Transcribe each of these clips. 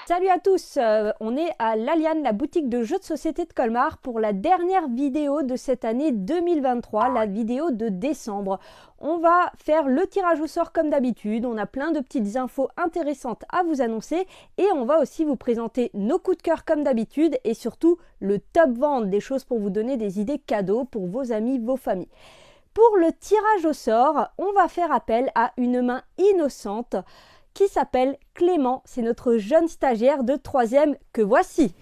Salut à tous, on est à l'Aliane, la boutique de jeux de société de Colmar pour la dernière vidéo de cette année 2023, la vidéo de décembre. On va faire le tirage au sort comme d'habitude, on a plein de petites infos intéressantes à vous annoncer et on va aussi vous présenter nos coups de cœur comme d'habitude et surtout le top vente, des choses pour vous donner des idées cadeaux pour vos amis, vos familles. Pour le tirage au sort, on va faire appel à une main innocente qui s'appelle Clément. C'est notre jeune stagiaire de 3e que voici.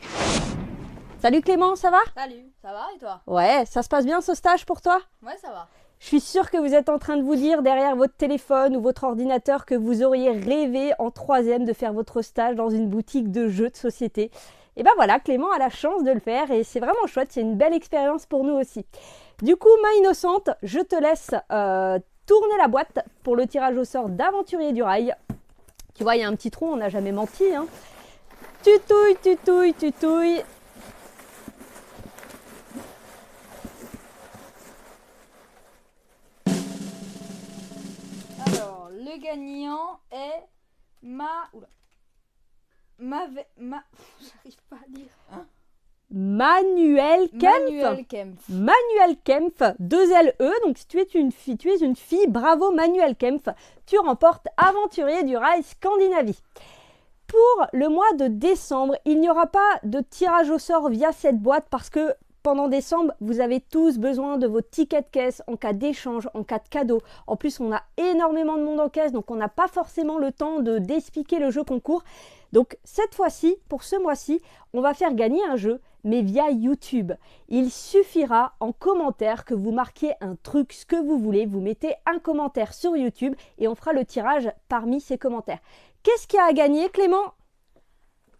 Salut Clément, ça va? Salut, ça va et toi? Ouais, ça se passe bien ce stage pour toi? Ouais, ça va. Je suis sûre que vous êtes en train de vous dire derrière votre téléphone ou votre ordinateur que vous auriez rêvé en 3e de faire votre stage dans une boutique de jeux de société. Et ben voilà, Clément a la chance de le faire et c'est vraiment chouette, c'est une belle expérience pour nous aussi. Du coup, main innocente, je te laisse tourner la boîte pour le tirage au sort d'Aventurier du Rail. Tu vois, il y a un petit trou, on n'a jamais menti. Hein. Tutouille, tutouille, tutouille. Alors, le gagnant est j'arrive pas à lire. Hein? Manuel Kempf. Manuel Kempf, 2 LE. Donc, si tu es une fille, bravo Manuel Kempf. Tu remportes Aventurier du Rail Scandinavie. Pour le mois de décembre, il n'y aura pas de tirage au sort via cette boîte parce que pendant décembre, vous avez tous besoin de vos tickets de caisse en cas d'échange, en cas de cadeau. En plus, on a énormément de monde en caisse, donc on n'a pas forcément le temps d'expliquer le jeu concours. Donc cette fois-ci, pour ce mois-ci, on va faire gagner un jeu, mais via YouTube. Il suffira en commentaire que vous marquiez un truc, ce que vous voulez. Vous mettez un commentaire sur YouTube et on fera le tirage parmi ces commentaires. Qu'est-ce qu'il y a à gagner, Clément?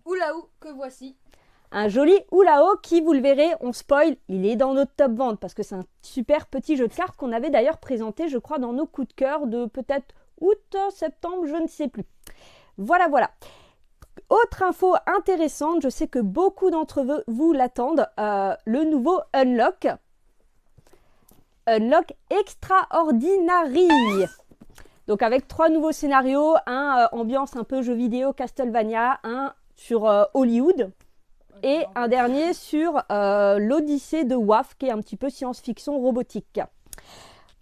Oulaou, que voici. Un joli Oulao qui, vous le verrez, on spoil, il est dans notre top vente parce que c'est un super petit jeu de cartes qu'on avait d'ailleurs présenté, je crois, dans nos coups de cœur de peut-être août, septembre, je ne sais plus. Voilà, voilà. Autre info intéressante, je sais que beaucoup d'entre vous l'attendent, le nouveau Unlock. Unlock Extraordinary. Donc avec 3 nouveaux scénarios, un ambiance un peu jeu vidéo Castlevania, un sur Hollywood et un dernier sur l'Odyssée de WAF qui est un petit peu science-fiction robotique.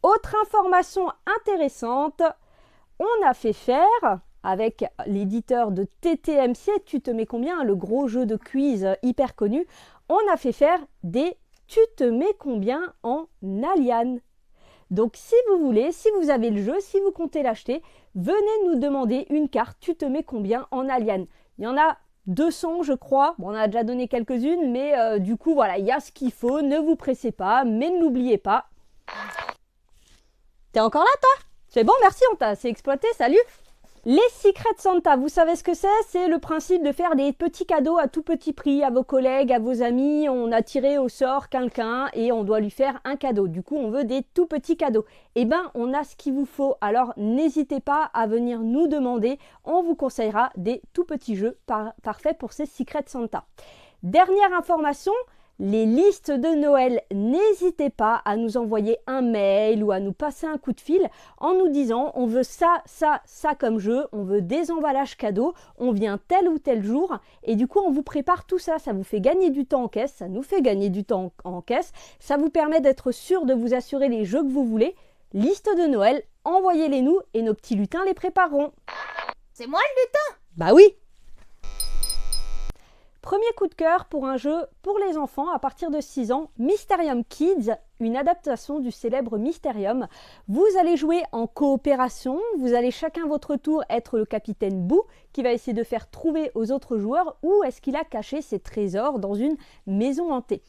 Autre information intéressante, on a fait faire avec l'éditeur de TTMC, tu te mets combien, le gros jeu de quiz hyper connu, on a fait faire des tu te mets combien en Alien. Donc si vous voulez, si vous avez le jeu, si vous comptez l'acheter, venez nous demander une carte tu te mets combien en Alien. Il y en a 200 je crois, bon, on a déjà donné quelques-unes, mais du coup voilà, il y a ce qu'il faut, ne vous pressez pas, mais n'oubliez pas. T'es encore là toi? C'est bon, merci, on t'a assez exploité, salut. Les Secret Santa, vous savez ce que c'est? C'est le principe de faire des petits cadeaux à tout petit prix à vos collègues, à vos amis. On a tiré au sort quelqu'un et on doit lui faire un cadeau. Du coup, on veut des tout petits cadeaux. Eh bien, on a ce qu'il vous faut. Alors, n'hésitez pas à venir nous demander. On vous conseillera des tout petits jeux parfaits pour ces Secret Santa. Dernière information, les listes de Noël, n'hésitez pas à nous envoyer un mail ou à nous passer un coup de fil en nous disant on veut ça, ça, ça comme jeu, on veut des emballages cadeaux, on vient tel ou tel jour et du coup on vous prépare tout ça, ça vous fait gagner du temps en caisse, ça nous fait gagner du temps en caisse, ça vous permet d'être sûr de vous assurer les jeux que vous voulez. Liste de Noël, envoyez-les nous et nos petits lutins les prépareront. C'est moi le lutin? Bah oui! Premier coup de cœur pour un jeu pour les enfants à partir de 6 ans, Mysterium Kids, une adaptation du célèbre Mysterium. Vous allez jouer en coopération, vous allez chacun votre tour être le capitaine Boo qui va essayer de faire trouver aux autres joueurs où est-ce qu'il a caché ses trésors dans une maison hantée.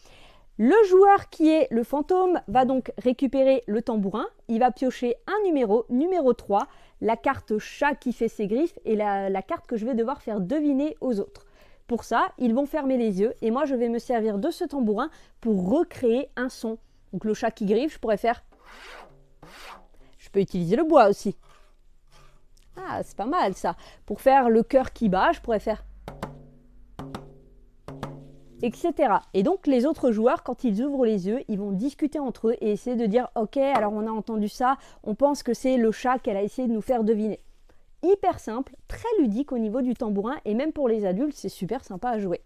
Le joueur qui est le fantôme va donc récupérer le tambourin, il va piocher un numéro 3, la carte chat qui fait ses griffes et la carte que je vais devoir faire deviner aux autres. Pour ça, ils vont fermer les yeux et moi je vais me servir de ce tambourin pour recréer un son. Donc le chat qui griffe, je pourrais faire... Je peux utiliser le bois aussi. Ah, c'est pas mal ça. Pour faire le cœur qui bat, je pourrais faire... etc. Et donc les autres joueurs, quand ils ouvrent les yeux, ils vont discuter entre eux et essayer de dire « Ok, alors on a entendu ça, on pense que c'est le chat qu'elle a essayé de nous faire deviner. » hyper simple, très ludique au niveau du tambourin et même pour les adultes, c'est super sympa à jouer.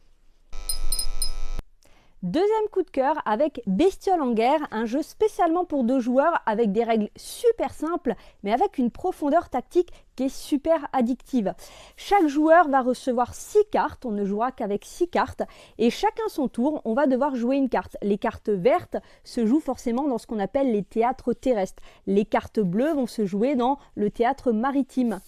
Deuxième coup de cœur avec Bestioles en guerre, un jeu spécialement pour 2 joueurs avec des règles super simples mais avec une profondeur tactique qui est super addictive. Chaque joueur va recevoir 6 cartes, on ne jouera qu'avec 6 cartes et chacun son tour, on va devoir jouer une carte. Les cartes vertes se jouent forcément dans ce qu'on appelle les théâtres terrestres. Les cartes bleues vont se jouer dans le théâtre maritime.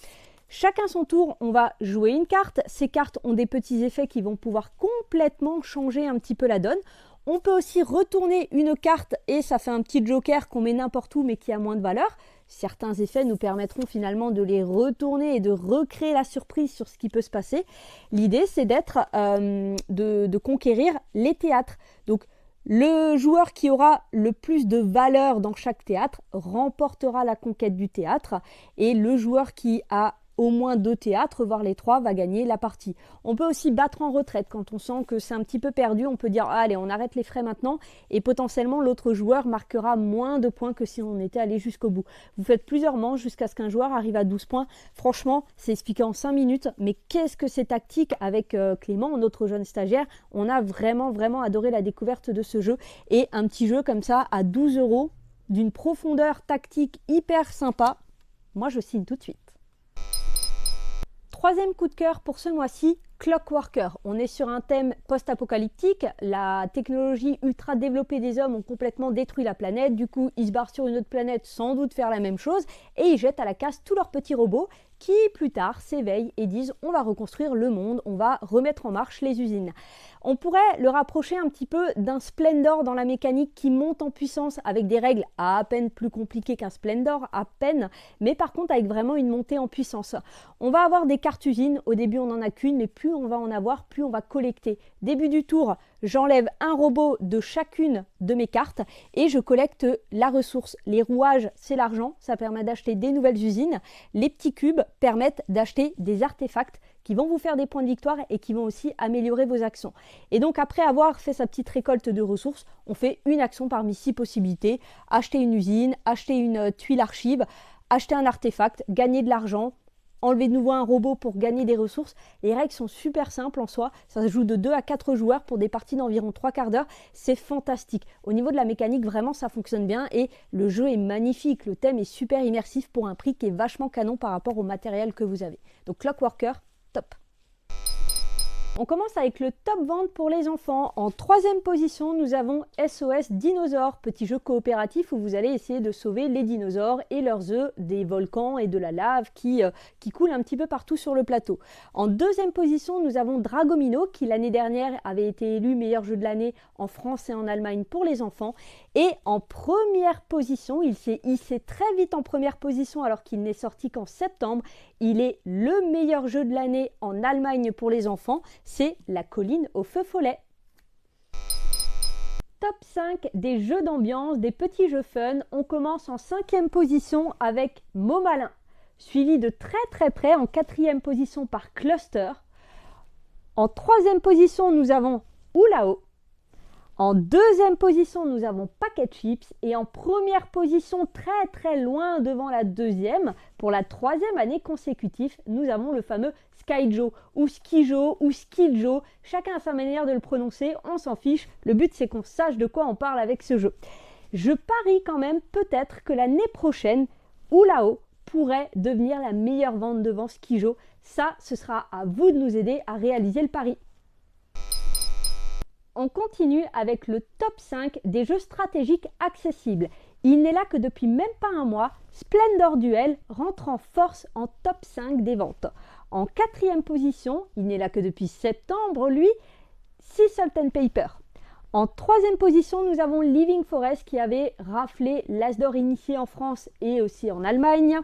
Chacun son tour, on va jouer une carte. Ces cartes ont des petits effets qui vont pouvoir complètement changer un petit peu la donne. On peut aussi retourner une carte et ça fait un petit joker qu'on met n'importe où mais qui a moins de valeur. Certains effets nous permettront finalement de les retourner et de recréer la surprise sur ce qui peut se passer. L'idée, c'est de conquérir les théâtres. Donc, le joueur qui aura le plus de valeur dans chaque théâtre remportera la conquête du théâtre et le joueur qui a au moins 2 théâtres, voire les 3, va gagner la partie. On peut aussi battre en retraite quand on sent que c'est un petit peu perdu. On peut dire allez, on arrête les frais maintenant et potentiellement l'autre joueur marquera moins de points que si on était allé jusqu'au bout. Vous faites plusieurs manches jusqu'à ce qu'un joueur arrive à 12 points. Franchement, c'est expliqué en 5 minutes, mais qu'est-ce que c'est tactique avec Clément, notre jeune stagiaire. On a vraiment adoré la découverte de ce jeu et un petit jeu comme ça à 12 € d'une profondeur tactique hyper sympa. Moi, je signe tout de suite. Troisième coup de cœur pour ce mois-ci, Clockworker. On est sur un thème post-apocalyptique. La technologie ultra développée des hommes ont complètement détruit la planète. Du coup, ils se barrent sur une autre planète sans doute faire la même chose et ils jettent à la casse tous leurs petits robots qui, plus tard, s'éveillent et disent on va reconstruire le monde, on va remettre en marche les usines. On pourrait le rapprocher un petit peu d'un Splendor dans la mécanique qui monte en puissance avec des règles à peine plus compliquées qu'un Splendor, à peine, mais par contre avec vraiment une montée en puissance. On va avoir des cartes usines, au début on n'en a qu'une, mais plus on va en avoir, plus on va collecter. Début du tour, j'enlève un robot de chacune de mes cartes et je collecte la ressource. Les rouages, c'est l'argent, ça permet d'acheter des nouvelles usines. Les petits cubes permettent d'acheter des artefacts qui vont vous faire des points de victoire et qui vont aussi améliorer vos actions. Et donc après avoir fait sa petite récolte de ressources, on fait une action parmi 6 possibilités. Acheter une usine, acheter une tuile archive, acheter un artefact, gagner de l'argent, enlever de nouveau un robot pour gagner des ressources. Les règles sont super simples en soi. Ça se joue de 2 à 4 joueurs pour des parties d'environ 3/4 d'heure. C'est fantastique. Au niveau de la mécanique, vraiment, ça fonctionne bien et le jeu est magnifique. Le thème est super immersif pour un prix qui est vachement canon par rapport au matériel que vous avez. Donc Clockworker, top. On commence avec le top vente pour les enfants. En 3e position, nous avons SOS Dinosaures, petit jeu coopératif où vous allez essayer de sauver les dinosaures et leurs œufs des volcans et de la lave qui coulent un petit peu partout sur le plateau. En 2e position, nous avons Dragomino qui l'année dernière avait été élu meilleur jeu de l'année en France et en Allemagne pour les enfants. Et en première position, il s'est hissé très vite en première position alors qu'il n'est sorti qu'en septembre. Il est le meilleur jeu de l'année en Allemagne pour les enfants. C'est La colline au feu follet. Top 5 des jeux d'ambiance, des petits jeux fun. On commence en 5e position avec Mots Malins, suivi de très près en 4e position par Cluster. En 3e position, nous avons Oulao. En 2e position, nous avons Packet Chips et en première position, très loin devant la 2e, pour la 3e année consécutive, nous avons le fameux Skyjo ou Skijo ou Skiljo. Chacun a sa manière de le prononcer, on s'en fiche. Le but, c'est qu'on sache de quoi on parle avec ce jeu. Je parie quand même peut-être que l'année prochaine, Oulao pourrait devenir la meilleure vente devant Skijo. Ça, ce sera à vous de nous aider à réaliser le pari. On continue avec le top 5 des jeux stratégiques accessibles. Il n'est là que depuis même pas un mois, Splendor Duel rentre en force en top 5 des ventes. En 4e position, il n'est là que depuis septembre, lui, Sea Salt and Paper. En 3e position, nous avons Living Forest qui avait raflé l'As d'or initié en France et aussi en Allemagne.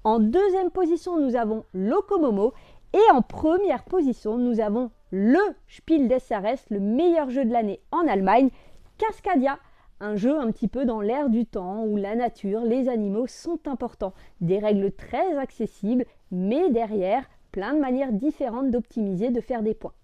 En 2e position, nous avons Locomomo. Et en première position, nous avons le Spiel des Jahres, le meilleur jeu de l'année en Allemagne, Cascadia, un jeu un petit peu dans l'air du temps où la nature, les animaux sont importants. Des règles très accessibles, mais derrière, plein de manières différentes d'optimiser, de faire des points.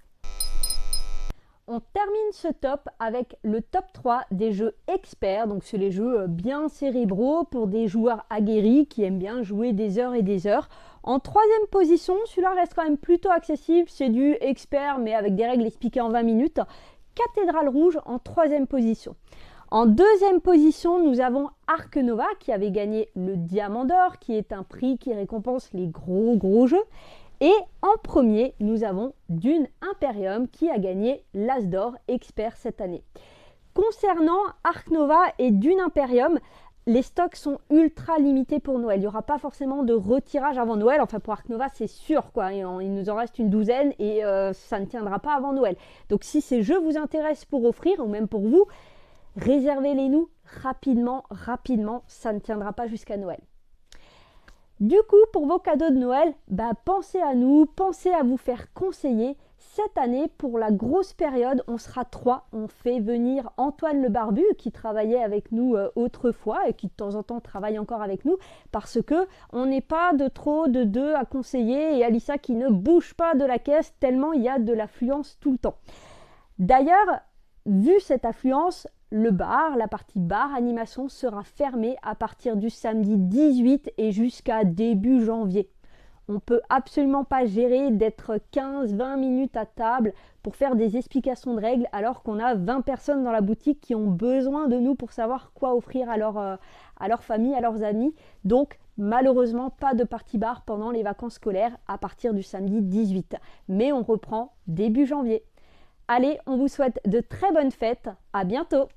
on termine ce top avec le top 3 des jeux experts. Donc c'est les jeux bien cérébraux pour des joueurs aguerris qui aiment bien jouer des heures et des heures. En troisième position, celui-là reste quand même plutôt accessible, c'est du expert mais avec des règles expliquées en 20 minutes. Cathédrale Rouge en troisième position. En deuxième position, nous avons Ark Nova qui avait gagné le Diamant d'Or, qui est un prix qui récompense les gros jeux. Et en premier, nous avons Dune Imperium qui a gagné l'As d'Or expert cette année. Concernant Ark Nova et Dune Imperium, les stocks sont ultra limités pour Noël. Il n'y aura pas forcément de retirage avant Noël. Enfin, pour Ark Nova, c'est sûr, quoi. Il nous en reste une douzaine et ça ne tiendra pas avant Noël. Donc, si ces jeux vous intéressent pour offrir, ou même pour vous, réservez-les-nous rapidement. Ça ne tiendra pas jusqu'à Noël. Du coup, pour vos cadeaux de Noël, pensez à nous, pensez à vous faire conseiller. Cette année, pour la grosse période, on sera 3. On fait venir Antoine le Barbu, qui travaillait avec nous autrefois et qui de temps en temps travaille encore avec nous, parce que on n'est pas de trop de 2 à conseiller et Alissa qui ne bouge pas de la caisse tellement il y a de l'affluence tout le temps. D'ailleurs, vu cette affluence, le bar, la partie bar animation sera fermée à partir du samedi 18 et jusqu'à début janvier. On ne peut absolument pas gérer d'être 15-20 minutes à table pour faire des explications de règles alors qu'on a 20 personnes dans la boutique qui ont besoin de nous pour savoir quoi offrir à leur famille, à leurs amis. Donc malheureusement pas de partie bar pendant les vacances scolaires à partir du samedi 18. Mais on reprend début janvier. Allez, on vous souhaite de très bonnes fêtes. À bientôt!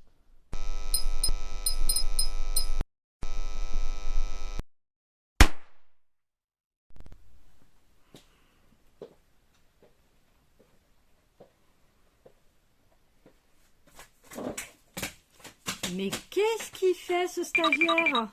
Mais qu'est-ce qu'il fait ce stagiaire?